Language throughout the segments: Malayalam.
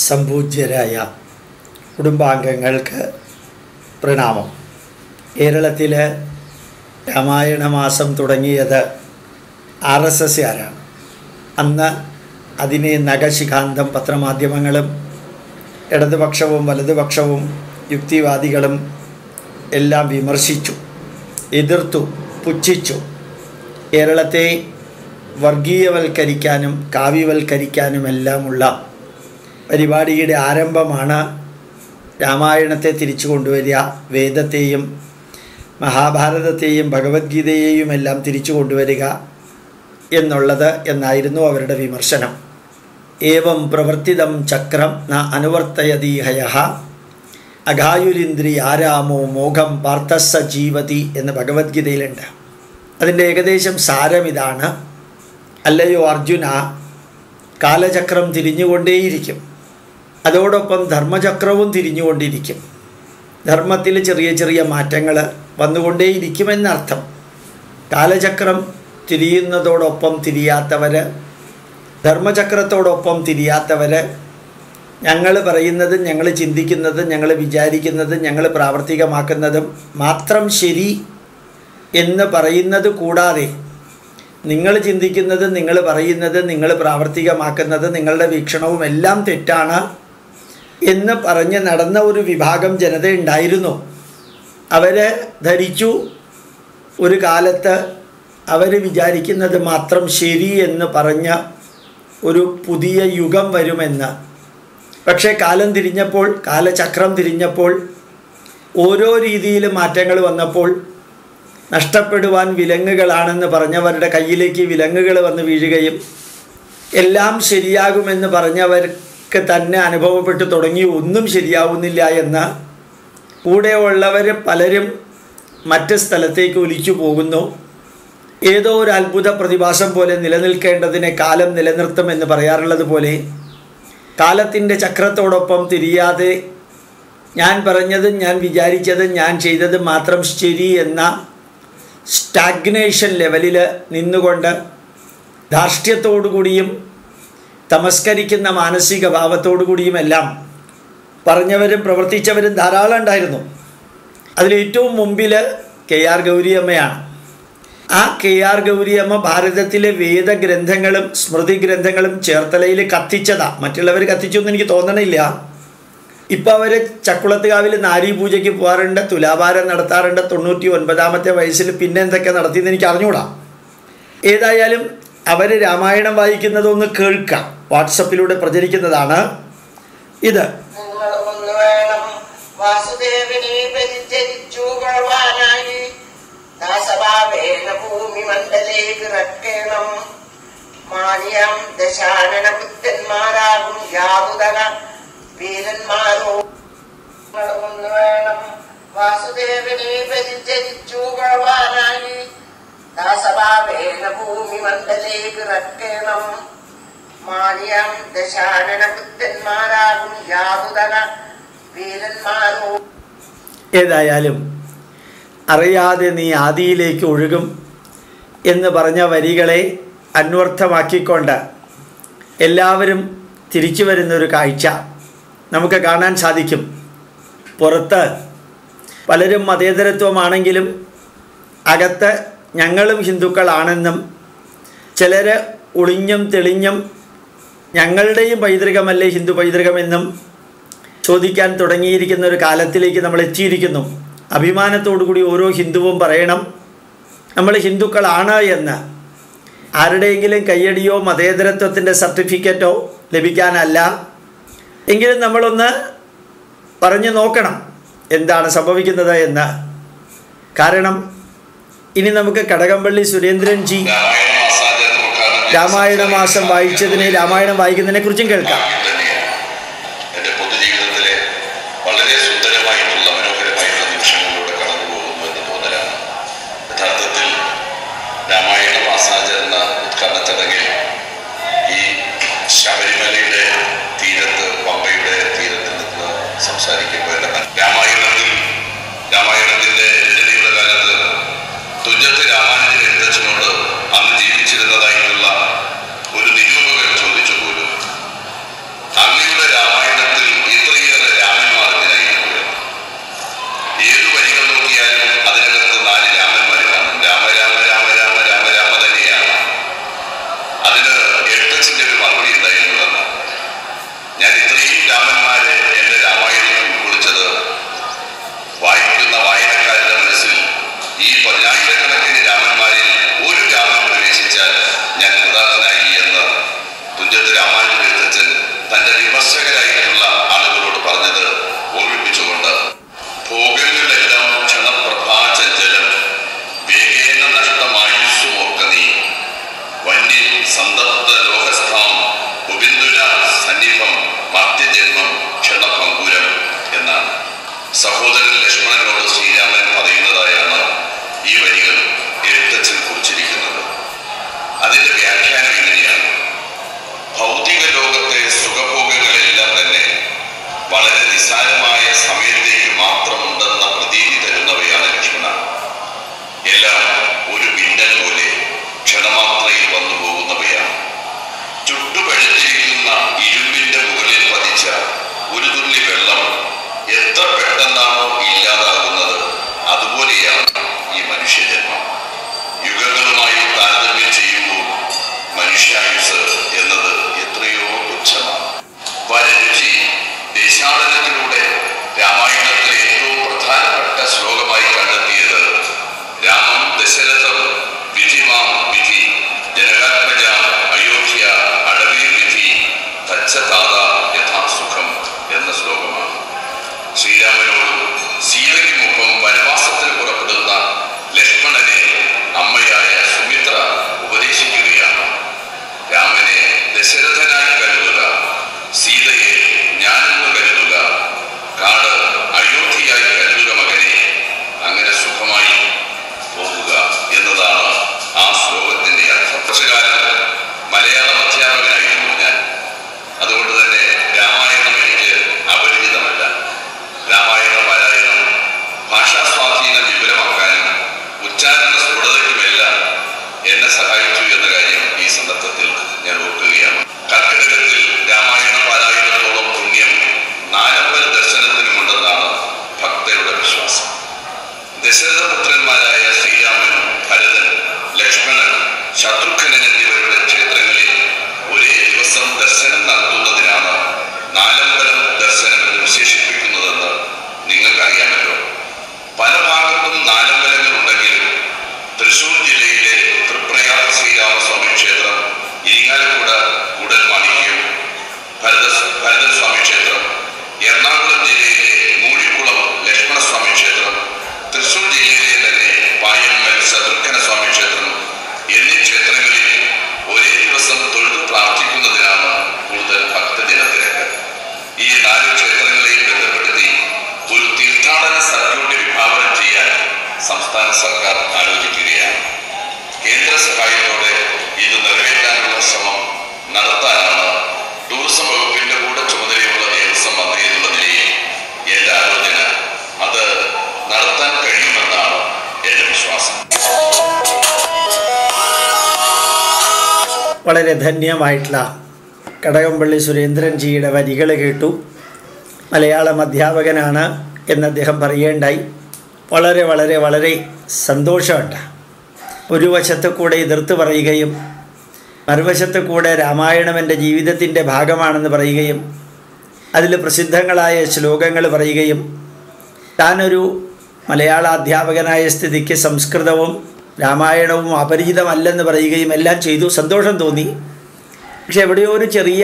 സംപൂജ്യരായ കുടുംബാംഗങ്ങൾക്ക് പ്രണാമം. കേരളത്തിൽ രാമായണ മാസം തുടങ്ങിയത് RSSകാരാണ്. അന്ന് അതിനെ നഖശിഖാന്തം പത്രമാധ്യമങ്ങളും ഇടതുപക്ഷവും വലതുപക്ഷവും യുക്തിവാദികളും എല്ലാം വിമർശിച്ചു, എതിർത്തു, പുച്ഛിച്ചു. കേരളത്തെ വർഗീയവൽക്കരിക്കാനും കാവ്യവൽക്കരിക്കാനുമെല്ലാമുള്ള പരിപാടിയുടെ ആരംഭമാണ് രാമായണത്തെ തിരിച്ചു കൊണ്ടുവരിക, വേദത്തെയും മഹാഭാരതത്തെയും ഭഗവത്ഗീതയെയും എല്ലാം തിരിച്ചു കൊണ്ടുവരിക എന്നായിരുന്നു അവരുടെ വിമർശനം. ഏവം പ്രവർത്തിതം ചക്രം ന അനുവർത്തയതീഹയഃ അഘായുരിന്ദ്രി ആരാമോ മോഘം പാർത്ഥസ്സ ജീവതി എന്ന് ഭഗവത്ഗീതയിലുണ്ട്. അതിൻ്റെ ഏകദേശം സാരം ഇതാണ്: അല്ലയോ അർജുന, കാലചക്രം തിരിഞ്ഞുകൊണ്ടേയിരിക്കും, അതോടൊപ്പം ധർമ്മചക്രവും തിരിഞ്ഞുകൊണ്ടിരിക്കും. ധർമ്മത്തിൽ ചെറിയ ചെറിയ മാറ്റങ്ങൾ വന്നുകൊണ്ടേയിരിക്കുമെന്നർത്ഥം. കാലചക്രം തിരിയുന്നതോടൊപ്പം തിരിയാത്തവർ, ധർമ്മചക്രത്തോടൊപ്പം തിരിയാത്തവർ, ഞങ്ങൾ പറയുന്നതും ഞങ്ങൾ ചിന്തിക്കുന്നതും ഞങ്ങൾ വിചാരിക്കുന്നതും ഞങ്ങൾ പ്രാവർത്തികമാക്കുന്നതും മാത്രം ശരി എന്ന് പറയുന്നത് കൂടാതെ നിങ്ങൾ ചിന്തിക്കുന്നത്, നിങ്ങൾ പറയുന്നത്, നിങ്ങൾ പ്രാവർത്തികമാക്കുന്നത്, നിങ്ങളുടെ വീക്ഷണവും എല്ലാം തെറ്റാണ് എന്ന് പറഞ്ഞ് നടന്ന ഒരു വിഭാഗം ജനതയുണ്ടായിരുന്നു. അവർ ധരിച്ചു ഒരു കാലത്ത് അവർ വിചാരിക്കുന്നത് മാത്രം ശരി എന്ന് പറഞ്ഞ ഒരു പുതിയ യുഗം വരുമെന്ന്. പക്ഷേ കാലം തിരിഞ്ഞപ്പോൾ, കാലചക്രം തിരിഞ്ഞപ്പോൾ, ഓരോ രീതിയിൽ മാറ്റങ്ങൾ വന്നപ്പോൾ നഷ്ടപ്പെടുവാൻ വിലങ്ങുകളാണെന്ന് പറഞ്ഞവരുടെ കയ്യിലേക്ക് വിലങ്ങുകൾ വന്ന് വീഴുകയും എല്ലാം ശരിയാകുമെന്ന് പറഞ്ഞവർക്ക് തന്നെ അനുഭവപ്പെട്ടു തുടങ്ങി ഒന്നും ശരിയാവുന്നില്ല എന്ന്. കൂടെയുള്ളവർ പലരും മറ്റ് സ്ഥലത്തേക്ക് ഒലിച്ചു പോകുന്നു. ഏതോ ഒരു അത്ഭുത പ്രതിഭാസം പോലെ നിലനിൽക്കേണ്ടതിനെ കാലം നിലനിർത്തുമെന്ന് പറയാറുള്ളത് പോലെ കാലത്തിൻ്റെ ചക്രത്തോടൊപ്പം തിരിയാതെ ഞാൻ പറഞ്ഞതും ഞാൻ വിചാരിച്ചതും ഞാൻ ചെയ്തതും മാത്രം ശരി എന്ന സ്റ്റാഗ്നേഷൻ ലെവലിൽ നിന്നുകൊണ്ട് ധാർഷ്ട്യത്തോടുകൂടിയും തമസ്കരിക്കുന്ന മാനസിക ഭാവത്തോടു കൂടിയുമെല്ലാം പറഞ്ഞവരും പ്രവർത്തിച്ചവരും ധാരാളം ഉണ്ടായിരുന്നു. അതിലേറ്റവും മുമ്പിൽ KR ഗൗരിയമ്മയാണ്. ആ KR ഗൗരിയമ്മ ഭാരതത്തിലെ വേദഗ്രന്ഥങ്ങളും സ്മൃതി ഗ്രന്ഥങ്ങളും ചേർത്തലയിൽ കത്തിച്ചതാണ്. മറ്റുള്ളവർ കത്തിച്ചൊന്നും എനിക്ക് തോന്നണില്ല. ഇപ്പോൾ അവർ ചക്കുളത്തുകാവിൽ നാരീപൂജയ്ക്ക് പോകാറുണ്ട്, തുലാഭാരം നടത്താറുണ്ട്. 99ാമത്തെ വയസ്സിൽ പിന്നെ എന്തൊക്കെ നടത്തിയെന്ന് എനിക്ക് അറിഞ്ഞുകൂടാ. ഏതായാലും അവർ രാമായണം വായിക്കുന്നതൊന്ന് കേൾക്കാം. വാട്സപ്പിലൂടെ പ്രചരിക്കുന്നതാണ് ഇത്. വീരന്മാരോ ഒന്ന് വേണം, വാസുദേവനെ പരിചരിച്ചു ഭഗവാനായി ദാസഭാവേന ഭൂമി മണ്ഡലേക്ക് ഇറക്കണം. മാനിയം ദശാനന പുത്രന്മാരാകും യാതുതക വീരന്മാരോ. ഏതായാലും അറിയാതെ നീ ആദിയിലേക്ക് ഒഴുകും എന്ന് പറഞ്ഞ വരികളെ അന്വർത്ഥമാക്കിക്കൊണ്ട് എല്ലാവരും തിരിച്ചു വരുന്നൊരു കാഴ്ച നമുക്ക് കാണാൻ സാധിക്കും. പുറത്ത് പലരും മതേതരത്വമാണെങ്കിലും അകത്ത് ഞങ്ങളും ഹിന്ദുക്കളാണെന്നും ചിലർ ഒളിഞ്ഞും തെളിഞ്ഞും ഞങ്ങളുടെയും പൈതൃകമല്ലേ ഹിന്ദു പൈതൃകമെന്നും ചോദിക്കാൻ തുടങ്ങിയിരിക്കുന്ന ഒരു കാലത്തിലേക്ക് നമ്മൾ എത്തിയിരിക്കുന്നു. അഭിമാനത്തോടുകൂടി ഓരോ ഹിന്ദുവും പറയണം നമ്മൾ ഹിന്ദുക്കളാണ് എന്ന്. ആരുടെയെങ്കിലും കയ്യടിയോ മതേതരത്വത്തിൻ്റെ സർട്ടിഫിക്കറ്റോ ലഭിക്കാനല്ല. എങ്കിലും നമ്മളൊന്ന് പറഞ്ഞു നോക്കണം എന്താണ് സംഭവിക്കുന്നത് എന്ന്. കാരണം ഇനി നമുക്ക് കടകംപള്ളി സുരേന്ദ്രൻജി രാമായണ മാസം വായിച്ചതിനെ, രാമായണം വായിക്കുന്നതിനെ കുറിച്ചും കേൾക്കാം. ശബരിമലയുടെ തീരത്ത്, പമ്പയുടെ തീരത്ത് നിന്ന് സംസാരിക്കുമ്പോൾ രാമായണത്തിന്റെ രചനയുടെ കാലത്ത് തുഞ്ചത്ത് രാമാനുജൻ എഴുത്തച്ഛനോട് അന്ന് ജീവിച്ചിരുന്നതായിട്ടുള്ള ഒരു നിരൂപകൻ ചോദിച്ചു പോലും, അങ്ങയുടെ രാമായണ ഞാൻ ഇത്രയും രാമന്മാരെ എൻ്റെ രാമായണത്തിൽ ഉൾക്കൊള്ളിച്ചത് വായിക്കുന്ന വായനക്കാരുടെ മനസ്സിൽ ഈ 10,000-കണക്കിന് രാമന്മാരിൽ ഒരു രാമൻ പ്രവേശിച്ചാൽ ഞാൻ കൃതാർത്ഥനായി എന്ന് തുഞ്ചത്ത് രാമാനുജൻ എഴുത്തച്ഛൻ തൻ്റെ വിമർശകരായിട്ടുള്ള ആളുകളോട് പറഞ്ഞത് ഓർമ്മിപ്പിച്ചുകൊണ്ട് ഭോഗങ്ങളെല്ലാം ക്ഷണപ്രഭാചഞ്ചലം വേഗേന നഷ്ടമായുസ്സുമോർക്ക നീ വന്യ സന്തപ്ത ലോകസ്ഥാം ഗോവിന്ദുന സന്നിഭം മർത്യജന്മം ക്ഷണഭംഗുരം എന്നാണ് സഹോദരൻ ലക്ഷ്മണനോട് ശ്രീരാമൻ പറയുന്നതായാണ് ഈ വരികൾ എഴുത്തച്ഛൻ കുറിച്ചിരിക്കുന്നത്. അതിൻ്റെ വ്യാഖ്യാനം ഇങ്ങനെയാണ്: ഭൗതിക ലോകത്തെ സുഖഭോഗങ്ങളെല്ലാം തന്നെ വളരെ നിസ്സാരമായ സമയത്തേക്ക് മാത്രമുണ്ടെന്ന പ്രതീതി തരുന്നവയാണ് ലക്ഷ്മണ. എല്ലാം ഒരു മിന്നൽ പോലെ ക്ഷണമാത്രയിൽ വന്നു പോകുന്നവയാണ്. ചുട്ടുപഴുത്തിരിക്കുന്ന ഇരുമ്പിന്റെ മുകളിൽ പതിച്ച ഒരു തുള്ളി വെള്ളം എത്ര പെട്ടെന്നാണോ ഇല്ലാതാകുന്നത് അതുപോലെയാണ് ഈ മനുഷ്യജന്മം. യുഗങ്ങളുമായി താരതമ്യം ചെയ്യുമ്പോൾ മനുഷ്യായുസ് എന്നത് എത്രയോ തുച്ഛമാണ്. വരരുചി ദേശാടനത്തിലൂടെ രാമായണത്തിലെ ഏറ്റവും പ്രധാനപ്പെട്ട ശ്ലോകമായി കണ്ടെത്തിയത് രാമം ദശരഥം വിധിമാം വിധി ജനകാത്മജാം അയോധ്യ അടവീർ വിധി തച്ഛതാത യഥാസുഖം എന്ന ശ്ലോകമാണ്. ശ്രീരാമനോടും സീതയ്ക്കുമൊപ്പം വനവാസത്തിന് പുറപ്പെടുന്ന ലക്ഷ്മണനെ അമ്മയായ സുമിത്ര ഉപദേശിക്കുകയാണ്. രാമനെ ദശരഥനായി കരുതുക, സീതയെ ഞാനെന്ന് കരുതുക, കാട് അയോധ്യയായി കരുതുക മകനെ, അങ്ങനെ സുഖമായി പോകുക എന്നതാണ് ആ ശ്ലോകത്തിന്റെ അർത്ഥം. കുറച്ചുകാലം മലയാളം അധ്യാപകനായിരുന്നു ഞാൻ. അതുകൊണ്ട് തന്നെ രാമായണം എനിക്ക് അപരിചിതമല്ല. രാമായണ പാരായണം ഭാഷാസ്വാധീനം വിപുലമാക്കാനും ഉച്ചാരണ സ്ഫുടതയ്ക്കുമെല്ലാം എന്നെ സഹായിച്ചു എന്ന കാര്യം ഈ സന്ദർഭത്തിൽ ഞാൻ ഓർക്കുകയാണ്. കർക്കിടകത്തിൽ രാമായണ പാരായണത്തോളം പുണ്യം നാലമ്പല ദർശനത്തിനുമുണ്ടെന്നാണ് ഭക്തരുടെ വിശ്വാസം. ദശരഥപുത്രന്മാരായ ശ്രീരാമൻ, ഭരതൻ, ലക്ഷ്മണൻ, ശത്രുഘ്നൻ എന്നിവരുടെ ക്ഷേത്രങ്ങളിൽ ഒരേ ദിവസം ദർശനം നടത്തുന്നതിനാണ് നാലമ്പലം ദർശനം എന്ന് വിശേഷിപ്പിക്കുന്നതെന്ന് നിങ്ങൾക്കറിയാമല്ലോ. പല ഭാഗത്തും നാലമ്പലങ്ങൾ ഉണ്ടെങ്കിലും തൃശൂർ ജില്ലയിലെ തൃപ്രയാർ ശ്രീരാമസ്വാമി ക്ഷേത്രം, ഇരിങ്ങാലക്കുട കൂടൽമാണിക്യം ഭരതൻ സ്വാമി ക്ഷേത്രം, എറണാകുളം ജില്ലയിലെ മൂഴിക്കുളം ലക്ഷ്മണസ്വാമി ക്ഷേത്രം, തൃശൂർ ജില്ലയിലെ തന്നെ പായമ്മൽ ശത്രുഘ്ന സ്വാമി ക്ഷേത്രം എന്നീ ക്ഷേത്രങ്ങളിൽ ഒരേ ദിവസം തൊഴുതു പ്രാർത്ഥിക്കുന്നതിനാണ് കൂടുതൽ ഭക്തജനത്തിരക്ക്. ഈ 4 ക്ഷേത്രങ്ങളെയും ബന്ധപ്പെടുത്തി ഒരു തീർത്ഥാടന സർക്യൂട്ട് വിഭാവനം ചെയ്യാൻ സംസ്ഥാന സർക്കാർ ആലോചിക്കുകയാണ്. കേന്ദ്ര സഹായത്തോടെ ഇത് നിറവേറ്റാനുള്ള ശ്രമം നടത്താനാണ് ടൂറിസം വകുപ്പിന്റെ കൂടെ ചുമതലയുള്ള ദേവസ്വം മന്ത്രി എന്നുള്ള നിലയിൽ എന്റെ ആലോചന. അത് നടത്താൻ കഴിയുമെന്നാണ് എന്റെ വിശ്വാസം. വളരെ ധന്യമായിട്ടുള്ള കടകംപള്ളി സുരേന്ദ്രൻജിയുടെ വരികൾ കേട്ടു. മലയാളം അധ്യാപകനാണ് എന്ന് അദ്ദേഹം പറയേണ്ടായി. വളരെ വളരെ വളരെ സന്തോഷമുണ്ട്. ഒരു വശത്ത് കൂടെ എതിർത്ത് പറയുകയും മറുവശത്ത് കൂടെ രാമായണം എൻ്റെ ജീവിതത്തിൻ്റെ ഭാഗമാണെന്ന് പറയുകയും അതിൽ പ്രസിദ്ധങ്ങളായ ശ്ലോകങ്ങൾ പറയുകയും താനൊരു മലയാള അധ്യാപകനായ സ്ഥിതിക്ക് സംസ്കൃതവും രാമായണവും അപരിചിതമല്ലെന്ന് പറയുകയും എല്ലാം ചെയ്തു. സന്തോഷം തോന്നി. പക്ഷെ എവിടെയോ ഒരു ചെറിയ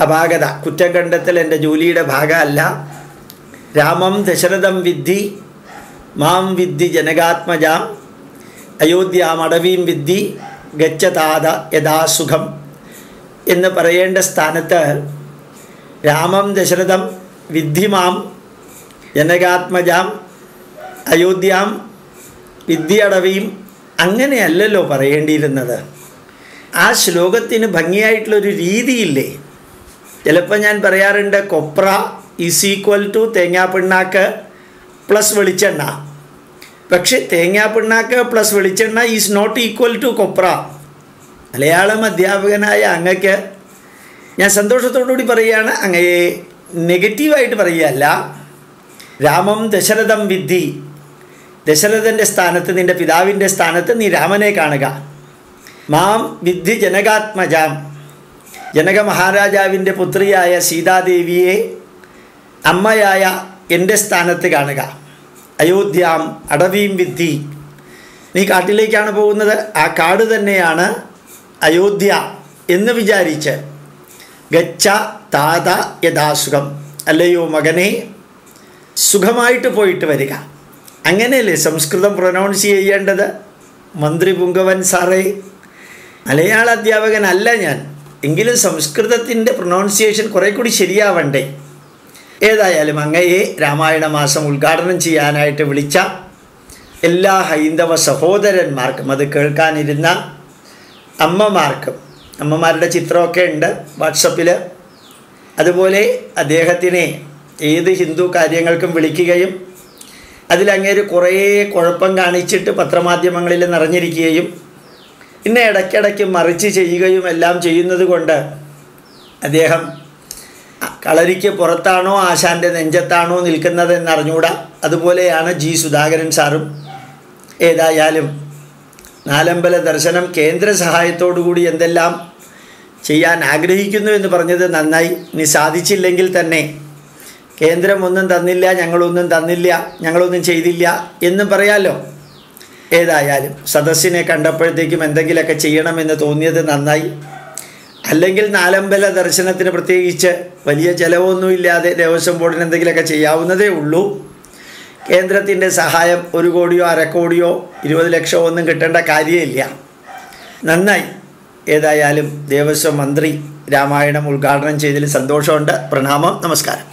അപാകത, കുറ്റം കണ്ടെത്തൽ എൻ്റെ ജോലിയുടെ ഭാഗമല്ല. രാമം ദശരഥം വിദ്ധി മാം വിദ്ധി ജനകാത്മജാം അയോധ്യാം അടവീം വിദ്ധി ഗച്ഛതാത യഥാസുഖം എന്ന് പറയേണ്ട സ്ഥാനത്ത് രാമം ദശരഥം വിദ്ധി മാം ജനകാത്മജാം അയോധ്യാം വിദ്യയടവിയും അങ്ങനെയല്ലല്ലോ പറയേണ്ടിയിരുന്നത്. ആ ശ്ലോകത്തിന് ഭംഗിയായിട്ടുള്ളൊരു രീതിയില്ലേ? ചിലപ്പോൾ ഞാൻ പറയാറുണ്ട്, കൊപ്ര ഈസ് ഈക്വൽ ടു തേങ്ങാപ്പിണ്ണാക്ക് പ്ലസ് വെളിച്ചെണ്ണ. പക്ഷേ തേങ്ങാപ്പിണ്ണാക്ക് പ്ലസ് വെളിച്ചെണ്ണ ഈസ് നോട്ട് ഈക്വൽ ടു കൊപ്ര. മലയാളം അധ്യാപകനായ അങ്ങക്ക് ഞാൻ സന്തോഷത്തോടുകൂടി പറയുകയാണ്, അങ്ങയെ നെഗറ്റീവായിട്ട് പറയുകയല്ല. രാമം ദശരഥം വിദ്ധി, ദശരഥൻ്റെ സ്ഥാനത്ത്, നിൻ്റെ പിതാവിൻ്റെ സ്ഥാനത്ത് നീ രാമനെ കാണുക. മാം വിദ്ധി ജനകാത്മജാം, ജനക മഹാരാജാവിൻ്റെ പുത്രിയായ സീതാദേവിയെ അമ്മയായ എൻ്റെ സ്ഥാനത്ത് കാണുക. അയോധ്യാം അടവീം വിദ്ധി, നീ കാട്ടിലേക്കാണ് പോകുന്നത്, ആ കാട് തന്നെയാണ് അയോധ്യ എന്ന് വിചാരിച്ച് ഗച്ഛ താത യഥാസുഖം, അല്ലയോ മകനെ സുഖമായിട്ട് പോയിട്ട് വരിക. അങ്ങനെയല്ലേ സംസ്കൃതം പ്രൊനൗൺസ് ചെയ്യേണ്ടത്? മന്ത്രി പുങ്കവൻ സാറേ, മലയാള അധ്യാപകനല്ല ഞാൻ, എങ്കിലും സംസ്കൃതത്തിൻ്റെ പ്രൊനൗൺസിയേഷൻ കുറേ കൂടി ശരിയാവണ്ടേ? ഏതായാലും അങ്ങയെ രാമായണ മാസം ഉദ്ഘാടനം ചെയ്യാനായിട്ട് വിളിച്ച എല്ലാ ഹൈന്ദവ സഹോദരന്മാർക്കും, അത് കേൾക്കാനിരുന്ന അമ്മമാർക്കും, അമ്മമാരുടെ ചിത്രമൊക്കെ ഉണ്ട് വാട്സപ്പിൽ, അതുപോലെ അദ്ദേഹത്തിനെ ഏത് ഹിന്ദു കാര്യങ്ങൾക്കും വിളിക്കുകയും അതിലങ്ങേര് കുറേ കുഴപ്പം കാണിച്ചിട്ട് പത്രമാധ്യമങ്ങളിൽ നിറഞ്ഞിരിക്കുകയും പിന്നെ ഇടയ്ക്കിടയ്ക്ക് മറിച്ച് ചെയ്യുകയും എല്ലാം ചെയ്യുന്നത് കൊണ്ട് അദ്ദേഹം കളരിക്ക് പുറത്താണോ ആശാൻ്റെ നെഞ്ചത്താണോ നിൽക്കുന്നത് എന്നറിഞ്ഞൂടാ. അതുപോലെയാണ് ജി സുധാകരൻ സാറും. ഏതായാലും നാലമ്പല ദർശനം കേന്ദ്ര സഹായത്തോടുകൂടി എന്തെല്ലാം ചെയ്യാൻ ആഗ്രഹിക്കുന്നു എന്ന് പറഞ്ഞത് നന്നായി. ഇനി സാധിച്ചില്ലെങ്കിൽ തന്നെ കേന്ദ്രം ഒന്നും തന്നില്ല, ഞങ്ങളൊന്നും തന്നില്ല, ഞങ്ങളൊന്നും ചെയ്തില്ല എന്നും പറയാമല്ലോ. ഏതായാലും സദസ്സിനെ കണ്ടപ്പോഴത്തേക്കും എന്തെങ്കിലുമൊക്കെ ചെയ്യണമെന്ന് തോന്നിയത് നന്നായി. അല്ലെങ്കിൽ നാലമ്പല ദർശനത്തിന് പ്രത്യേകിച്ച് വലിയ ചിലവൊന്നുമില്ലാതെ ദേവസ്വം ബോർഡിന് എന്തെങ്കിലുമൊക്കെ ചെയ്യാവുന്നതേ ഉള്ളൂ. കേന്ദ്രത്തിൻ്റെ സഹായം 1 കോടിയോ 1/2 കോടിയോ 20 ലക്ഷമോ ഒന്നും കിട്ടേണ്ട കാര്യമില്ല. നന്നായി. ഏതായാലും ദേവസ്വം മന്ത്രി രാമായണം ഉദ്ഘാടനം ചെയ്തതിൽ സന്തോഷമുണ്ട്. പ്രണാമം, നമസ്കാരം.